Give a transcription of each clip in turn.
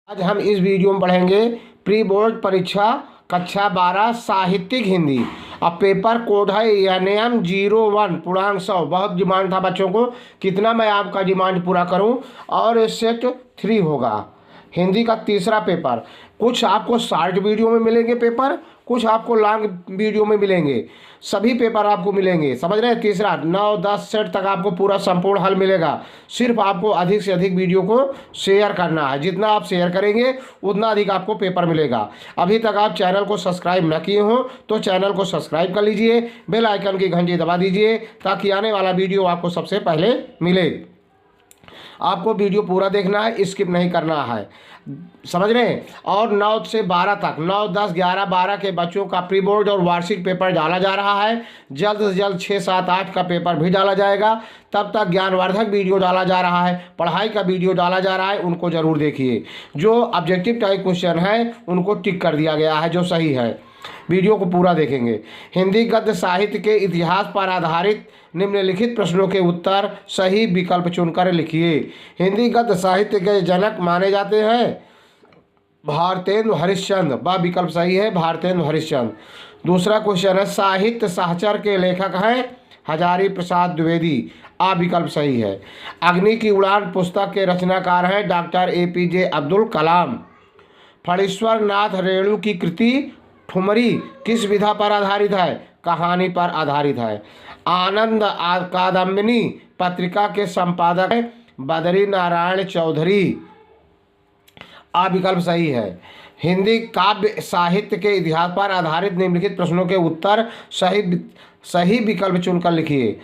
आज हम इस वीडियो में पढ़ेंगे प्री बोर्ड परीक्षा कक्षा 12 साहित्यिक हिंदी। अब पेपर कोड है NM 01 पूर्णांक 100। बहुत डिमांड था बच्चों को, कितना मैं आपका डिमांड पूरा करूं। और ये सेट 3 होगा, हिंदी का तीसरा पेपर। कुछ आपको शॉर्ट वीडियो में मिलेंगे पेपर, कुछ आपको लॉन्ग वीडियो में मिलेंगे, सभी पेपर आपको मिलेंगे, समझ रहे हैं। तीसरा 9-10 सेट तक आपको पूरा संपूर्ण हल मिलेगा। सिर्फ आपको अधिक से अधिक वीडियो को शेयर करना है, जितना आप शेयर करेंगे उतना अधिक आपको पेपर मिलेगा। अभी तक आप चैनल को सब्सक्राइब न किए हो तो चैनल को सब्सक्राइब कर लीजिए, बेल आइकन की घंटी दबा दीजिए ताकि आने वाला वीडियो आपको सबसे पहले मिले। आपको वीडियो पूरा देखना है, स्किप नहीं करना है, समझ रहे हैं। और 9 से 12 तक 9, 10, 11, 12 के बच्चों का प्री बोर्ड और वार्षिक पेपर डाला जा रहा है। जल्द से जल्द 6, 7, 8 का पेपर भी डाला जाएगा। तब तक ज्ञानवर्धक वीडियो डाला जा रहा है, पढ़ाई का वीडियो डाला जा रहा है, उनको ज़रूर देखिए। जो ऑब्जेक्टिव टाइप क्वेश्चन है उनको टिक कर दिया गया है, जो सही है। वीडियो को पूरा देखेंगे। हिंदी गद्य साहित्य के इतिहास पर आधारित निम्नलिखित प्रश्नों के उत्तर सही विकल्प चुनकर लिखिए। हिंदी गद्य साहित्य के जनक माने जाते हैं भारतेंदु हरिश्चंद्र, वह विकल्प सही है, भारतेंदु हरिश्चंद्र। दूसरा क्वेश्चन है साहित्य सहचर के लेखक हैं हजारी प्रसाद द्विवेदी, आ विकल्प सही है। अग्नि की उड़ान पुस्तक के रचनाकार हैं डॉक्टर APJ अब्दुल कलाम। फणीश्वर नाथ रेणु की कृति ठुमरी किस विधा पर आधारित है? कहानी पर आधारित है। आनंद कादम्बिनी पत्रिका के संपादक हैं बद्री नारायण चौधरी, आ विकल्प सही है। हिंदी काव्य साहित्य के इतिहास पर आधारित निम्नलिखित प्रश्नों के उत्तर सही विकल्प चुनकर लिखिए।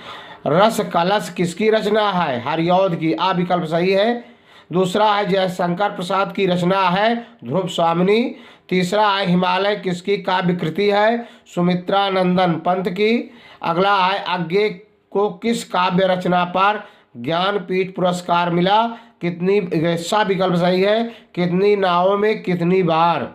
रस कलश किसकी रचना है? हरिऔध की, आ विकल्प सही है। दूसरा है जयशंकर प्रसाद की रचना है ध्रुव स्वामिनी। तीसरा है हिमालय किसकी काव्य कृति है? सुमित्रा नंदन पंत की। अगला है अज्ञे को किस काव्य रचना पर ज्ञानपीठ पुरस्कार मिला? कितनी, सा विकल्प सही है, कितनी नावों में कितनी बार।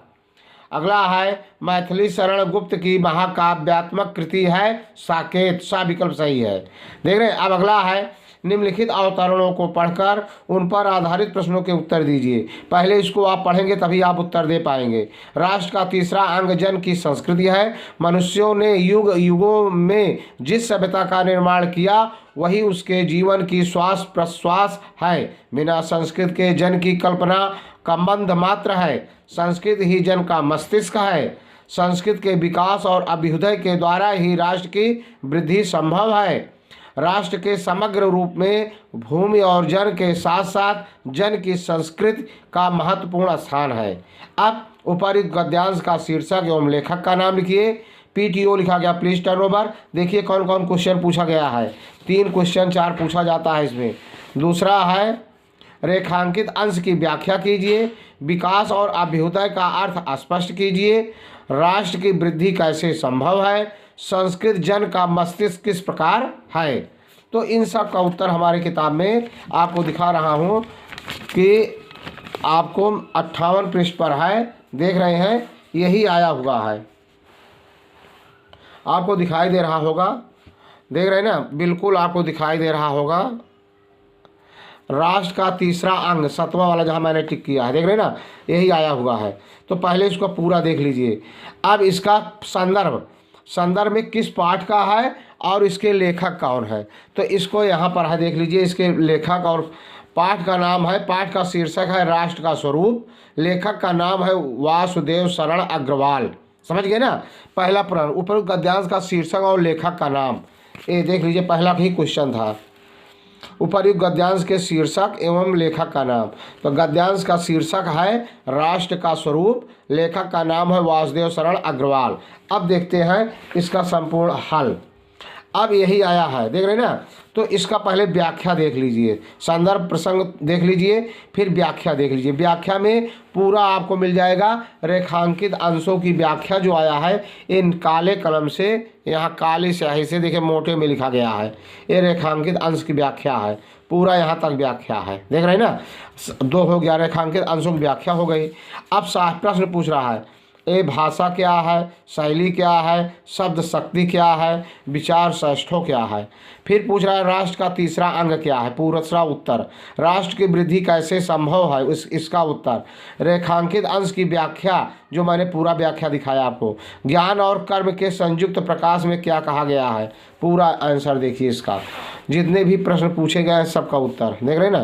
अगला है मैथिली शरण गुप्त की महाकाव्यात्मक कृति है साकेत, सा विकल्प सही है। देख रहे हैं। अब अगला है निम्नलिखित अवतरणों को पढ़कर उन पर आधारित प्रश्नों के उत्तर दीजिए। पहले इसको आप पढ़ेंगे तभी आप उत्तर दे पाएंगे। राष्ट्र का तीसरा अंग जन की संस्कृति है। मनुष्यों ने युग युगों में जिस सभ्यता का निर्माण किया वही उसके जीवन की श्वास प्रश्वास है। बिना संस्कृत के जन की कल्पना संबंध मात्र है। संस्कृत ही जन का मस्तिष्क है। संस्कृत के विकास और अभ्युदय के द्वारा ही राष्ट्र की वृद्धि संभव है। राष्ट्र के समग्र रूप में भूमि और जन के साथ साथ जन की संस्कृति का महत्वपूर्ण स्थान है। अब उपरोक्त गद्यांश का शीर्षक एवं लेखक का नाम लिखिए। PTO लिखा गया, प्लीज टर्न ओवर। देखिए कौन कौन क्वेश्चन पूछा गया है। 3 क्वेश्चन 4 पूछा जाता है इसमें। दूसरा है रेखांकित अंश की व्याख्या कीजिए। विकास और अभ्युदय का अर्थ स्पष्ट कीजिए। राष्ट्र की वृद्धि कैसे संभव है? संस्कृत जन का मस्तिष्क किस प्रकार है? तो इन सब का उत्तर हमारी किताब में आपको दिखा रहा हूँ कि आपको 58 पृष्ठ पर है, देख रहे हैं, यही आया हुआ है, आपको दिखाई दे रहा होगा, देख रहे हैं ना, बिल्कुल आपको दिखाई दे रहा होगा। राष्ट्र का तीसरा अंग 7वां वाला जहाँ मैंने टिक किया है, देख रहे हैं ना, यही आया हुआ है। तो पहले इसको पूरा देख लीजिए। अब इसका संदर्भ में किस पाठ का है और इसके लेखक कौन है, तो इसको यहाँ पर है, देख लीजिए। इसके लेखक और पाठ का नाम है, पाठ का शीर्षक है राष्ट्र का स्वरूप, लेखक का नाम है वासुदेव शरण अग्रवाल, समझ गए ना। पहला प्रश्न, उपरोक्त गद्यांश का शीर्षक और लेखक का नाम, ये देख लीजिए, पहला ही क्वेश्चन था। उपर्युक्त गद्यांश के शीर्षक एवं लेखक का नाम, तो गद्यांश का शीर्षक है राष्ट्र का स्वरूप, लेखक का नाम है वासुदेव शरण अग्रवाल। अब देखते हैं इसका संपूर्ण हल। अब यही आया है, देख रहे हैं ना। तो इसका पहले व्याख्या देख लीजिए, संदर्भ प्रसंग देख लीजिए, फिर व्याख्या देख लीजिए। व्याख्या में पूरा आपको मिल जाएगा। रेखांकित अंशों की व्याख्या जो आया है इन काले कलम से, यहाँ काली स्याही से, देखिए मोटे में लिखा गया है, ये रेखांकित अंश की व्याख्या है। पूरा यहाँ तक व्याख्या है, देख रहे हैं ना। 2 हो गया, रेखांकित अंशों की व्याख्या हो गई। अब प्रश्न पूछ रहा है ये भाषा क्या है, शैली क्या है, शब्द शक्ति क्या है, विचार श्रेष्ठों क्या है। फिर पूछ रहा है राष्ट्र का तीसरा अंग क्या है, पूरा उत्तर। राष्ट्र की वृद्धि कैसे संभव है, इसका उत्तर। रेखांकित अंश की व्याख्या, जो मैंने पूरा व्याख्या दिखाया आपको। ज्ञान और कर्म के संयुक्त प्रकाश में क्या कहा गया है, पूरा आंसर देखिए इसका। जितने भी प्रश्न पूछे गए हैं सबका उत्तर देख रहे हैं ना।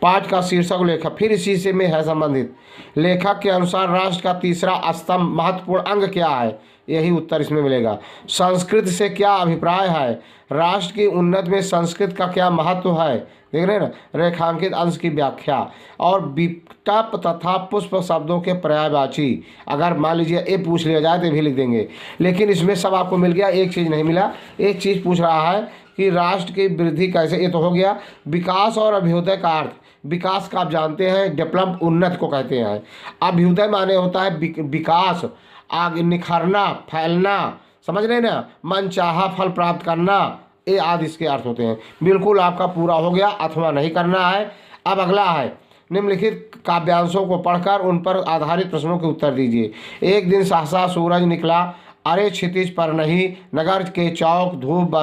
पाठ का शीर्षक लेखक, फिर इसी से में है संबंधित। लेखक के अनुसार राष्ट्र का तीसरा स्तंभ महत्वपूर्ण अंग क्या है, यही उत्तर इसमें मिलेगा। संस्कृत से क्या अभिप्राय है, राष्ट्र की उन्नति में संस्कृत का क्या महत्व है, देख रहे हैं ना। रेखांकित अंश की व्याख्या और विकल्प तथा पुष्प शब्दों के पर्यायवाची, अगर मान लीजिए ये पूछ लिया जाए तो भी लिख देंगे, लेकिन इसमें सब आपको मिल गया, एक चीज़ नहीं मिला। एक चीज़ पूछ रहा है कि राष्ट्र की वृद्धि कैसे, ये तो हो गया। विकास और अभ्युदय का अर्थ, विकास का आप जानते हैं डेवलप उन्नत को कहते हैं। अभ्युदय माने होता है विकास, आगे निखरना, फैलना, समझ रहे हैं ना, मनचाहा फल प्राप्त करना, ये आदि इसके अर्थ होते हैं। बिल्कुल आपका पूरा हो गया, अथवा नहीं करना है। अब अगला है निम्नलिखित काव्यांशों को पढ़कर उन पर आधारित प्रश्नों के उत्तर दीजिए। एक दिन सहसा सूरज निकला, अरे क्षितिज पर नहीं, नगर के चौक धूप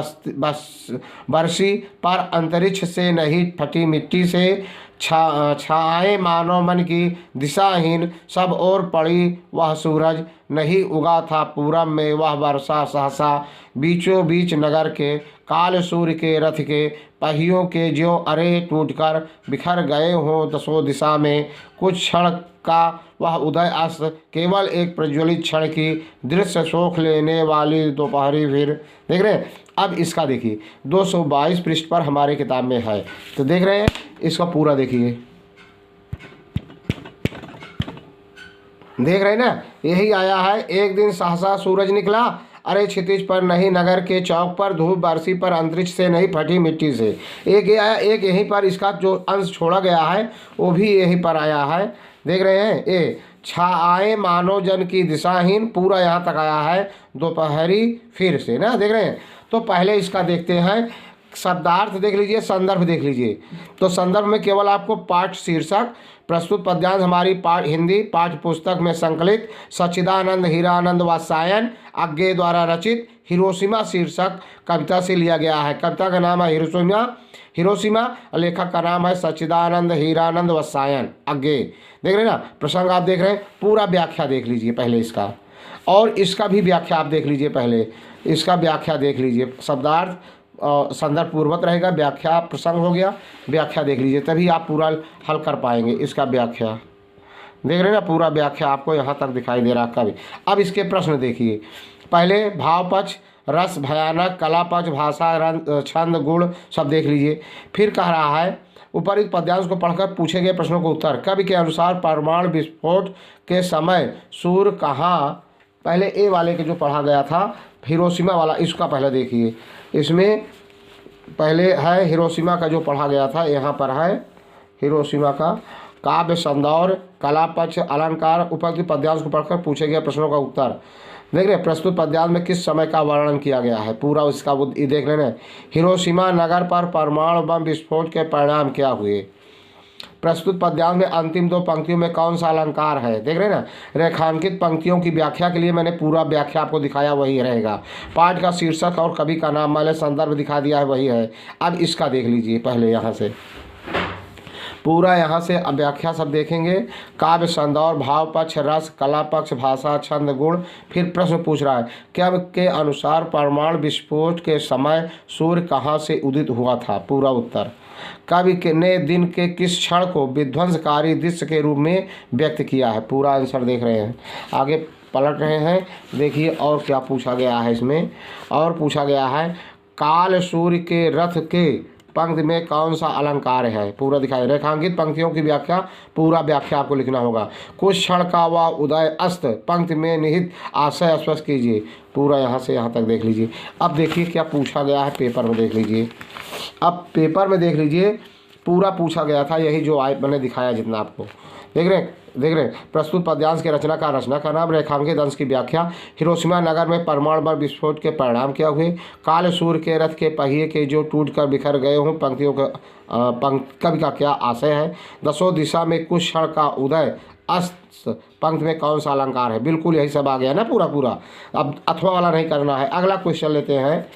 बरसी पर, अंतरिक्ष से नहीं फटी मिट्टी से, छाए मानव मन की दिशाहीन, सब ओर पड़ी वह सूरज, नहीं उगा था पूरब में वह वर्षा सहसा, बीचों बीच नगर के काल सूर्य के रथ के पहियों के ज्यों अरे टूटकर बिखर गए हों दसों दिशा में, कुछ क्षण का वह उदय अस्त, केवल एक प्रज्वलित क्षण की दृश्य सोख लेने वाली दोपहरी, फिर देख रहे हैं। अब इसका देखिए 222 पृष्ठ पर हमारे किताब में है, तो देख रहे हैं इसका पूरा देखिए, देख रहे हैं ना। यही आया है, एक दिन सहसा सूरज निकला, अरे क्षितिज पर नहीं, नगर के चौक पर धूप बरसी पर, अंतरिक्ष से नहीं फटी मिट्टी से। एक ये आया, एक यहीं पर इसका जो अंश छोड़ा गया है वो भी यहीं पर आया है, देख रहे हैं। ये छाए मानव जन की दिशाहीन, पूरा यहाँ तक आया है, दोपहरी फिर से ना, देख रहे हैं। तो पहले इसका देखते हैं, शब्दार्थ देख लीजिए, संदर्भ देख लीजिए। तो संदर्भ में केवल आपको पाठ शीर्षक, प्रस्तुत पद्यांश हमारी हिंदी पाठ्य पुस्तक में संकलित सच्चिदानंद हीरानंद वात्सायन आज्ञे द्वारा रचित हिरोशिमा शीर्षक कविता से लिया गया है। कविता का नाम है हिरोशिमा, लेखक का नाम है सच्चिदानंद हीरानंद वात्सायन आज्ञे। देख रहे हैं ना, प्रसंग आप देख रहे हैं, पूरा व्याख्या देख लीजिए पहले इसका, और इसका भी व्याख्या आप देख लीजिए, पहले इसका व्याख्या देख लीजिए। शब्दार्थ संदर्भ पूर्वक रहेगा, व्याख्या प्रसंग हो गया, व्याख्या देख लीजिए, तभी आप पूरा हल कर पाएंगे। इसका व्याख्या देख रहे हैं ना, पूरा व्याख्या आपको यहाँ तक दिखाई दे रहा कभी। अब इसके प्रश्न देखिए, पहले भाव पक्ष, रस भयानक, कला पक्ष, भाषा, रंग, छंद, गुण सब देख लीजिए। फिर कह रहा है उपरित पद्यांश को पढ़कर पूछे गए प्रश्नों को उत्तर। कवि के अनुसार परमाणु विस्फोट के समय सूर्य कहाँ, पहले ए वाले के जो पढ़ा गया था हिरोशिमा वाला, इसका पहले देखिए। इसमें पहले है हिरोशिमा का जो पढ़ा गया था, यहाँ पर है हिरोशिमा का काव्य, संदौर, कला पक्ष, अलंकार। उपयुक्त पद्यांश को पढ़कर पूछे गए प्रश्नों का उत्तर। देख रहे प्रस्तुत पद्यांश में किस समय का वर्णन किया गया है, पूरा उसका देख लेना। हिरोशिमा नगर पर परमाणु बम विस्फोट के परिणाम क्या हुए। प्रस्तुत पद्यांश में अंतिम दो पंक्तियों में कौन सा अलंकार है, देख रहे हैं ना। रेखांकित पंक्तियों की व्याख्या के लिए मैंने पूरा व्याख्या आपको दिखाया, वही रहेगा। पाठ का शीर्षक और कवि का नाम मैंने संदर्भ दिखा दिया है, वही है। अब इसका देख लीजिए पहले, यहाँ से पूरा, यहाँ से व्याख्या सब देखेंगे। काव्य, संदौर, भाव पक्ष, रस, कला पक्ष, भाषा, छंद, गुण। फिर प्रश्न पूछ रहा है कवि के अनुसार परमाणु विस्फोट के समय सूर्य कहाँ से उदित हुआ था, पूरा उत्तर। कवि ने दिन के किस क्षण को विध्वंसकारी दृश्य के रूप में व्यक्त किया है, पूरा आंसर देख रहे हैं। आगे पलट रहे हैं, देखिए और क्या पूछा गया है इसमें। और पूछा गया है काल सूर्य के रथ के पंक्ति में कौन सा अलंकार है, पूरा दिखाई। रेखांकित पंक्तियों की व्याख्या, पूरा व्याख्या आपको लिखना होगा। कुछ क्षण का वह उदय अस्त पंक्ति में निहित आशय स्पष्ट कीजिए, पूरा यहाँ से यहाँ तक देख लीजिए। अब देखिए क्या पूछा गया है, पेपर में देख लीजिए। अब पेपर में देख लीजिए, पूरा पूछा गया था, यही जो मैंने दिखाया जितना आपको, देख रहे हैं। देख रहे हैं, प्रस्तुत पद्यांश के रचना का नाम, रेखांकित अंश की व्याख्या, हिरोशिमा नगर में परमाणु बम विस्फोट के परिणाम क्या हुए, काल सूर्य के रथ के पहिए के जो टूट कर बिखर गए हों, पंक्तियों का कवि का क्या आशय है, दसों दिशा में कुछ क्षण का उदय, अस्त पंक्ति में कौन सा अलंकार है। बिल्कुल यही सब आ गया ना पूरा पूरा, अब अथवा वाला नहीं करना है। अगला क्वेश्चन लेते हैं।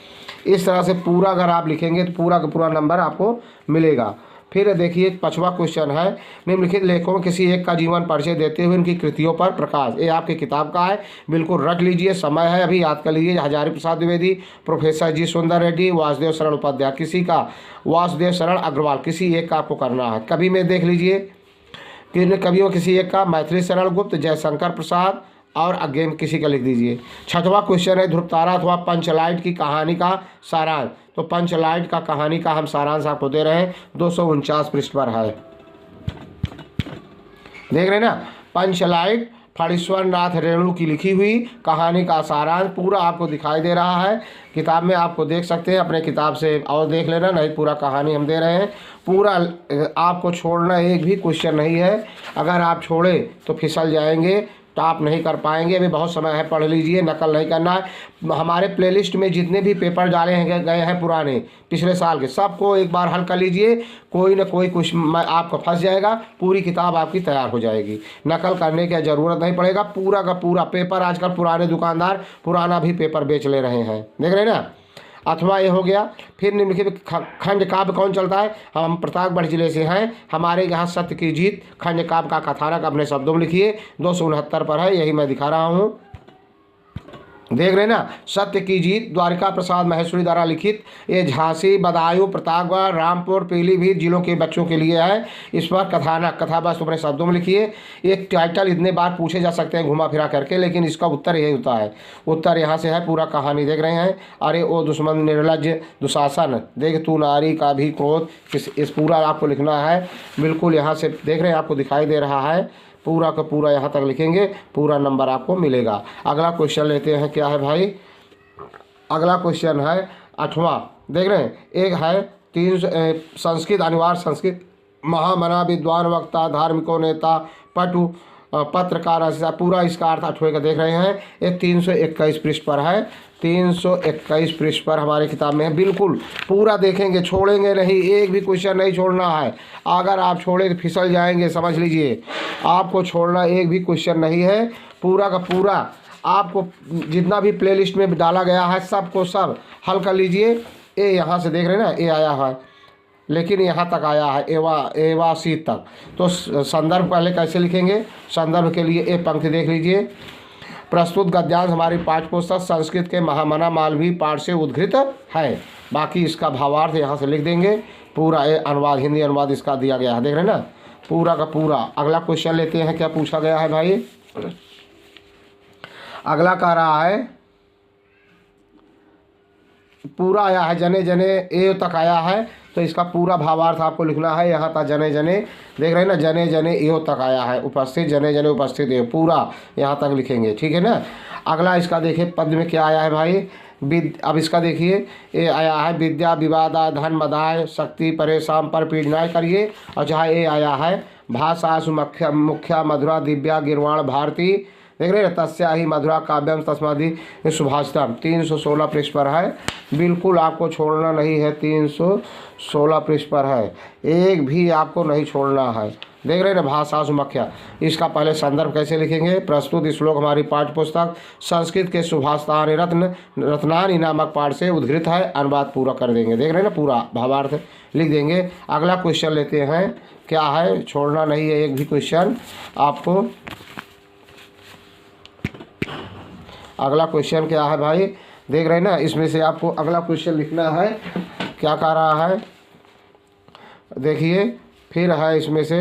इस तरह से पूरा अगर आप लिखेंगे तो पूरा का पूरा नंबर आपको मिलेगा। फिर देखिए 5वां क्वेश्चन है, निम्नलिखित लेखकों किसी एक का जीवन परिचय देते हुए उनकी कृतियों पर प्रकाश। ये आपकी किताब का है, बिल्कुल रख लीजिए, समय है अभी, याद कर लीजिए। हजारी प्रसाद द्विवेदी, प्रोफेसर जी सुंदर रेड्डी, वासुदेव शरण उपाध्याय, किसी का वासुदेव शरण अग्रवाल, किसी एक का आपको करना है। कवि में देख लीजिए किन कवियों, किसी एक का मैथिली शरण गुप्त, जयशंकर प्रसाद, और अगेन किसी का लिख दीजिए। 6वां क्वेश्चन है, ध्रुवतारा अथवा पंचलाइट की कहानी का सारांश। तो पंचलाइट का कहानी का हम सारांश आपको दे रहे हैं, 249 पृष्ठ पर है। देख रहे हैं ना, पंचलाइट फणीश्वर नाथ रेणु की लिखी हुई कहानी का सारांश पूरा आपको दिखाई दे रहा है। किताब में आपको देख सकते हैं, अपने किताब से और देख लेना, नहीं पूरा कहानी हम दे रहे हैं। पूरा आपको छोड़ना एक भी क्वेश्चन नहीं है, अगर आप छोड़े तो फिसल जाएंगे, टॉप नहीं कर पाएंगे। अभी बहुत समय है, पढ़ लीजिए, नकल नहीं करना है। हमारे प्लेलिस्ट में जितने भी पेपर डाले हैं गए हैं पुराने पिछले साल के, सबको एक बार हल कर लीजिए, कोई ना कोई कुछ आपको फंस जाएगा, पूरी किताब आपकी तैयार हो जाएगी, नकल करने की ज़रूरत नहीं पड़ेगा। पूरा का पूरा पेपर, आजकल पुराने दुकानदार पुराना भी पेपर बेच ले रहे हैं, देख रहे हैं ना। अथवा ये हो गया। फिर निम्नलिखित खंड काव्य कौन चलता है, हम प्रतापगढ़ जिले से हैं, हमारे यहाँ सत्य की जीत खंड काव्य का कथानक अपने शब्दों में लिखिए, 269 पर है, यही मैं दिखा रहा हूँ। देख रहे हैं ना, सत्य की जीत द्वारिका प्रसाद महेश्वरी द्वारा लिखित, ये झांसी, बदायूं, प्रतापगढ़, रामपुर, पीलीभीत जिलों के बच्चों के लिए है। इस पर कथानक कथा बस अपने शब्दों में लिखिए। एक टाइटल इतने बार पूछे जा सकते हैं घुमा फिरा करके, लेकिन इसका उत्तर यही होता है। उत्तर यहाँ से है, पूरा कहानी देख रहे हैं। अरे ओ दुश्मन निर्लज दुशासन, देख तू नारी का भी क्रोध, इस पूरा आपको लिखना है। बिल्कुल यहाँ से देख रहे हैं, आपको दिखाई दे रहा है, पूरा का पूरा यहाँ तक लिखेंगे, पूरा नंबर आपको मिलेगा। अगला क्वेश्चन लेते हैं, क्या है भाई, अगला क्वेश्चन है 8वां, देख रहे हैं। एक है 3 संस्कृत अनिवार्य, संस्कृत महामना, विद्वान, वक्ता, धार्मिको नेता, पटु, पत्रकार, पूरा इसका अर्थ 8वें का देख रहे हैं। ये 321 पृष्ठ पर है, 321 पृष्ठ पर हमारी किताब में है। बिल्कुल पूरा देखेंगे, छोड़ेंगे नहीं, एक भी क्वेश्चन नहीं छोड़ना है। अगर आप छोड़े तो फिसल जाएंगे, समझ लीजिए, आपको छोड़ना एक भी क्वेश्चन नहीं है। पूरा का पूरा आपको जितना भी प्लेलिस्ट में डाला गया है सबको सब हल कर लीजिए। ये यहाँ से देख रहे हैं ना, ये आया है, लेकिन यहाँ तक आया है एवा सी तक। तो संदर्भ पहले कैसे लिखेंगे, संदर्भ के लिए एक पंक्ति देख लीजिए। प्रस्तुत गद्यांश हमारी पाठ्यपुस्तक संस्कृत के महामना मालवी पाठ से उद्धृत है। बाकी इसका भावार्थ यहाँ से लिख देंगे, पूरा ये अनुवाद, हिंदी अनुवाद इसका दिया गया है, देख रहे हैं ना, पूरा का पूरा। अगला क्वेश्चन लेते हैं, क्या पूछा गया है भाई। अगला कह रहा है, पूरा आया है, जने जने ए तक आया है, तो इसका पूरा भावार्थ आपको लिखना है। यहाँ तक जने जने देख रहे हैं ना, जने जने यो तक आया है, उपस्थित जने जने उपस्थित है, पूरा यहाँ तक लिखेंगे, ठीक है ना। अगला इसका देखिए पद में क्या आया है भाई, अब इसका देखिए, ये आया है विद्या विवादा धन मदाय शक्ति परेशान पर पीड़नाय करिए। और जहाँ ये आया है भाषा सुमुख्या मुख्या मधुरा दिव्या गिरवाण भारती, देख रहे हैं, तस्या ही मधुरा काव्यम तस्मादि सुभाषितम, 316 पृष्ठ पर है। बिल्कुल आपको छोड़ना नहीं है, 316 पृष्ठ पर है, एक भी आपको नहीं छोड़ना है। देख रहे हैं ना, भाषा सुमुख्या, इसका पहले संदर्भ कैसे लिखेंगे। प्रस्तुत श्लोक हमारी पाठ्यपुस्तक संस्कृत के सुभाषितानि रत्नानि नामक पाठ से उद्धृत है, अनुवाद पूरा कर देंगे, देख रहे हैं ना, पूरा भावार्थ लिख देंगे। अगला क्वेश्चन लेते हैं, क्या है, छोड़ना नहीं है एक भी क्वेश्चन आपको। अगला क्वेश्चन क्या है भाई, देख रहे हैं ना, इसमें से आपको अगला क्वेश्चन लिखना है। क्या कह रहा है, देखिए, फिर है इसमें से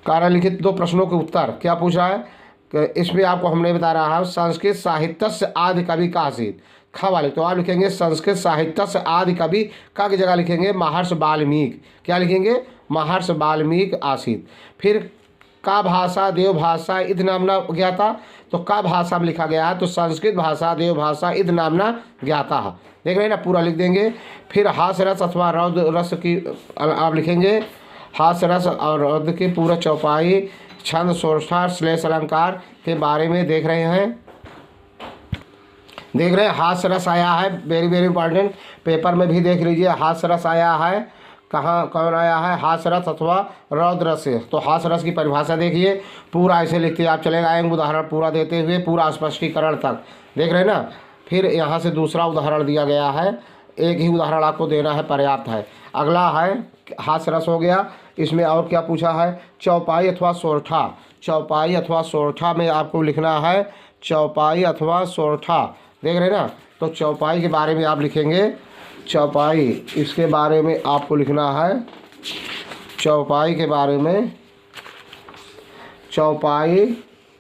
कार्य लिखित 2 प्रश्नों के उत्तर। क्या पूछ रहा है, इसमें आपको हमने बता रहा है संस्कृत साहित्य से आदि कवि कासित, ख वाले, तो आप लिखेंगे संस्कृत साहित्य से आदि कवि, का की जगह लिखेंगे महर्षि वाल्मीकि, क्या लिखेंगे, महर्षि वाल्मीकि आसीत। फिर का भाषा देव भाषा इद नामना ज्ञाता, तो का भाषा में लिखा गया है, तो संस्कृत भाषा देव भाषा इद नामना ज्ञाता, देख रहे हैं ना, पूरा लिख देंगे। फिर हास्य रस अथवा रौद्र रस की आप लिखेंगे, हास्य रस और रौद्र की पूरा चौपाई छंद सोष्ठा श्लेष अलंकार के बारे में देख रहे हैं। हास्य रस आया है, वेरी वेरी इंपॉर्टेंट, पेपर में भी देख लीजिए। हास्य रस आया है, कहाँ कौन आया है, हास्य रस अथवा रौद्र रस से। तो हास्य रस की परिभाषा देखिए, पूरा ऐसे लिखते आप चलेगा, आएंगे उदाहरण पूरा देते हुए पूरा स्पष्टीकरण तक, देख रहे हैं ना। फिर यहाँ से दूसरा उदाहरण दिया गया है, एक ही उदाहरण आपको देना है, पर्याप्त है। अगला है हास्य रस हो गया, इसमें और क्या पूछा है, चौपाई अथवा सोरठा। चौपाई अथवा सोरठा में आपको लिखना है चौपाई अथवा सोरठा, देख रहे हैं ना। तो चौपाई के बारे में आप लिखेंगे, चौपाई इसके बारे में आपको लिखना है, चौपाई के बारे में, चौपाई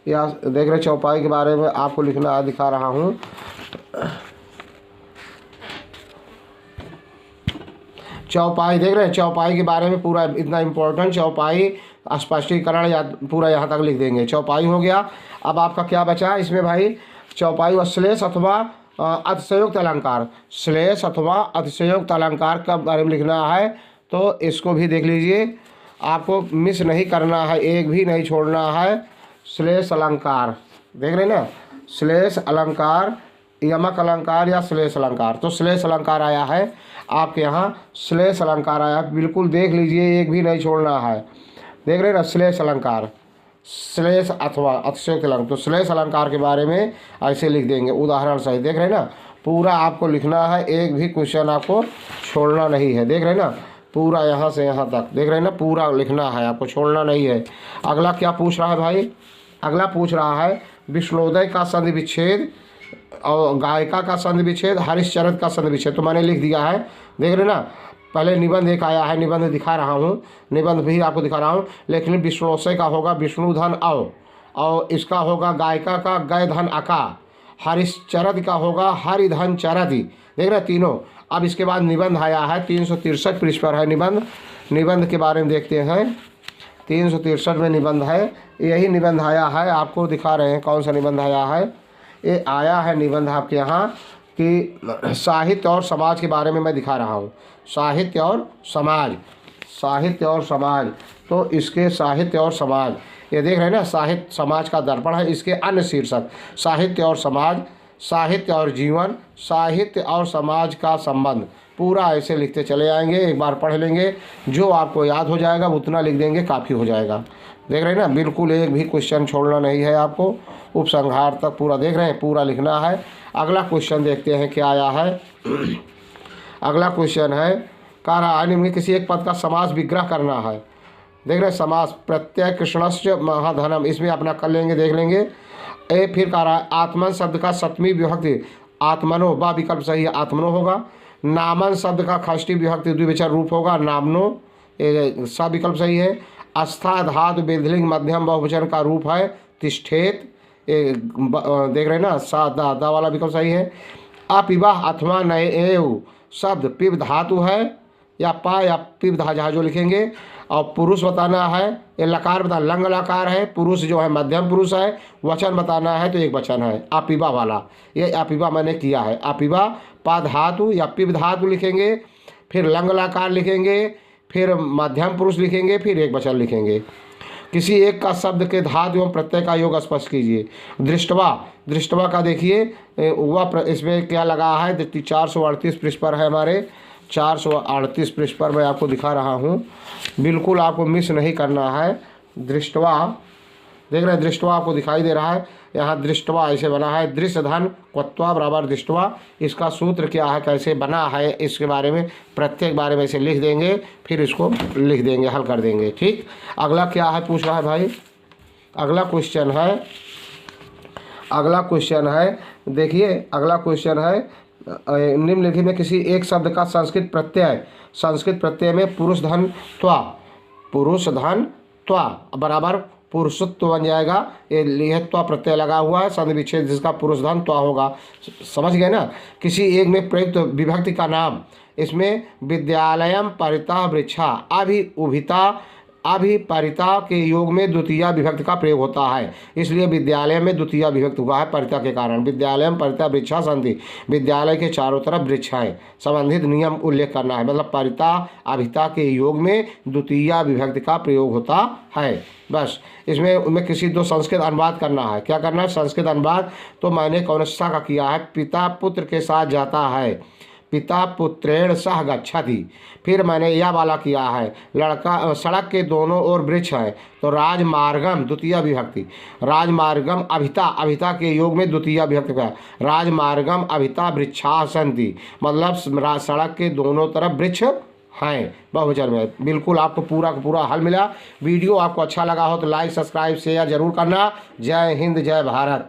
या देख रहे चौपाई के बारे में आपको लिखना, दिखा रहा हूँ। चौपाई देख रहे हैं, चौपाई के बारे में पूरा इतना इम्पोर्टेंट, चौपाई स्पष्टीकरण या पूरा यहाँ तक लिख देंगे। चौपाई हो गया। अब आपका क्या बचा इसमें भाई, चौपाई व श्लेष अथवा अतिशयोक्त अलंकार। श्लेष अथवा अतिशयोक्त अलंकार का बारे में लिखना है, तो इसको भी देख लीजिए, आपको मिस नहीं करना है, एक भी नहीं छोड़ना है। श्लेष अलंकार देख रहे हैं ना, श्लेष अलंकार, यमक अलंकार या श्लेष अलंकार। तो श्लेष अलंकार आया है आपके यहाँ, श्लेष अलंकार आया, बिल्कुल देख लीजिए, एक भी नहीं छोड़ना है, देख रहे हैं ना। श्लेष अलंकार, श्लेष अथवा अतिशयोक्त अलंकार, तो श्लेष अलंकार के बारे में ऐसे लिख देंगे उदाहरण सहित, देख रहे हैं ना। पूरा आपको लिखना है, एक भी क्वेश्चन आपको छोड़ना नहीं है, देख रहे हैं ना। पूरा यहाँ से यहाँ तक, देख रहे हैं ना, पूरा लिखना है, आपको छोड़ना नहीं है। अगला क्या पूछ रहा है भाई, अगला पूछ रहा है विष्णुदय का संधि विच्छेद और गायिका का संधि विच्छेद, हरिश्चरित का संधि विच्छेद। तो मैंने लिख दिया है, देख रहे हैं ना। पहले निबंध एक आया है, निबंध दिखा रहा हूँ, निबंध भी आपको दिखा रहा हूँ, लेकिन विष्णुदय का होगा विष्णुधन अव, और इसका होगा गायिका का गय धन अका, हरिश्चरित का होगा हरिधन चरति, देख रहे हैं तीनों। अब इसके बाद निबंध आया है, 363 पृष्ठ पर है निबंध। निबंध के बारे में देखते हैं, 363 में निबंध है, यही निबंध आया है, आपको दिखा रहे हैं कौन सा निबंध आया है। ये आया है निबंध आपके यहाँ कि साहित्य और समाज के बारे में मैं दिखा रहा हूँ, साहित्य और समाज, साहित्य और समाज। तो इसके साहित्य और समाज, ये देख रहे हैं ना, साहित्य समाज का दर्पण है, इसके अन्य शीर्षक साहित्य और समाज, साहित्य और जीवन, साहित्य और समाज का संबंध, पूरा ऐसे लिखते चले आएंगे। एक बार पढ़ लेंगे, जो आपको याद हो जाएगा उतना लिख देंगे, काफ़ी हो जाएगा, देख रहे हैं ना। बिल्कुल एक भी क्वेश्चन छोड़ना नहीं है आपको, उपसंहार तक पूरा देख रहे हैं, पूरा लिखना है। अगला क्वेश्चन देखते हैं क्या आया है। अगला क्वेश्चन है, कह रहा है निम्न किसी एक पद का समास विग्रह करना है, देख रहे हैं। समास प्रत्यय कृष्णस्य महाधनम, इसमें अपना कर लेंगे, देख लेंगे। फिर कह रहा है आत्मन शब्द का सप्तमी विभक्ति, आत्मनो बा विकल्प सही है, आत्मनो होगा। नामन शब्द का षष्ठी विभक्ति द्विवचन रूप होगा, नामनो, सा विकल्प सही है। अस्था धातु बेधलिंग मध्यम बहुवचन का रूप है, तिष्ठेत, देख रहे हैं ना, सा दा वाला विकल्प सही है। अपिबा अथवा नएव शब्द पिब धातु है या पा या पिब धा जो लिखेंगे। और पुरुष बताना है, ये लकार बता, लंग लकार है, पुरुष जो है मध्यम पुरुष है, वचन बताना है तो एक वचन है अपिबा वाला, ये अपिबा मैंने किया है। अपिबा पा धातु या पिब धातु लिखेंगे, फिर लंग लकार लिखेंगे, फिर मध्यम पुरुष लिखेंगे, फिर एक वचन लिखेंगे। किसी एक का शब्द के धातु एवं प्रत्यय का योग स्पष्ट कीजिए। दृष्टवा, दृष्टवा का देखिए वह इसमें क्या लगा है, 438 पृष्ठ पर है हमारे, 438 पृष्ठ पर मैं आपको दिखा रहा हूँ, बिल्कुल आपको मिस नहीं करना है। दृष्टवा, देख रहे हैं, दृष्टवा आपको दिखाई दे रहा है, यहाँ दृष्टवा ऐसे बना है, दृश्य धन क्वत्वा बराबर दृष्टवा। इसका सूत्र क्या है, कैसे बना है, इसके बारे में प्रत्येक बारे में ऐसे लिख देंगे, फिर इसको लिख देंगे, हल कर देंगे, ठीक। अगला क्या है पूछ रहा है भाई, अगला क्वेश्चन है, अगला क्वेश्चन है, देखिए अगला क्वेश्चन है निम्नलिखित में किसी एक शब्द का संस्कृत प्रत्यय, संस्कृत प्रत्यय में पुरुष धन त्वा, पुरुष धन त्वा बराबर पुरुषत्व बन जाएगा, ये त्वा प्रत्यय लगा हुआ है, संधि विच्छेद जिसका पुरुष धन त्वा होगा, समझ गए ना। किसी एक में प्रयुक्त विभक्ति का नाम, इसमें विद्यालयम परितः वृक्षा, अभि उभिता अभिपरिता के योग में द्वितीया विभक्ति का प्रयोग होता है, इसलिए विद्यालय में द्वितीया विभक्ति हुआ है परिता के कारण। विद्यालय में परिता वृक्षा संधि, विद्यालय के चारों तरफ वृक्ष है, संबंधित नियम उल्लेख करना है। मतलब परिता अभिता के योग में द्वितीया विभक्ति का प्रयोग होता है। बस इसमें उनमें किसी दो संस्कृत अनुवाद करना है। क्या करना है? संस्कृत अनुवाद। तो मैंने कौनसा का किया है? पिता पुत्र के साथ जाता है, पिता पुत्रेण सह गच्छति। फिर मैंने यह वाला किया है, लड़का सड़क के दोनों ओर वृक्ष है, तो राजमार्गम द्वितीय विभक्ति। राजमार्गम अभिता, अभिता के योग में द्वितीय विभक्ति का राजमार्गम अभिता वृक्षा सन्ति, मतलब सड़क के दोनों तरफ वृक्ष हैं बहुवचन में। बिल्कुल आपको पूरा का पूरा हल मिला। वीडियो आपको अच्छा लगा हो तो लाइक सब्सक्राइब शेयर जरूर करना। जय हिंद जय भारत।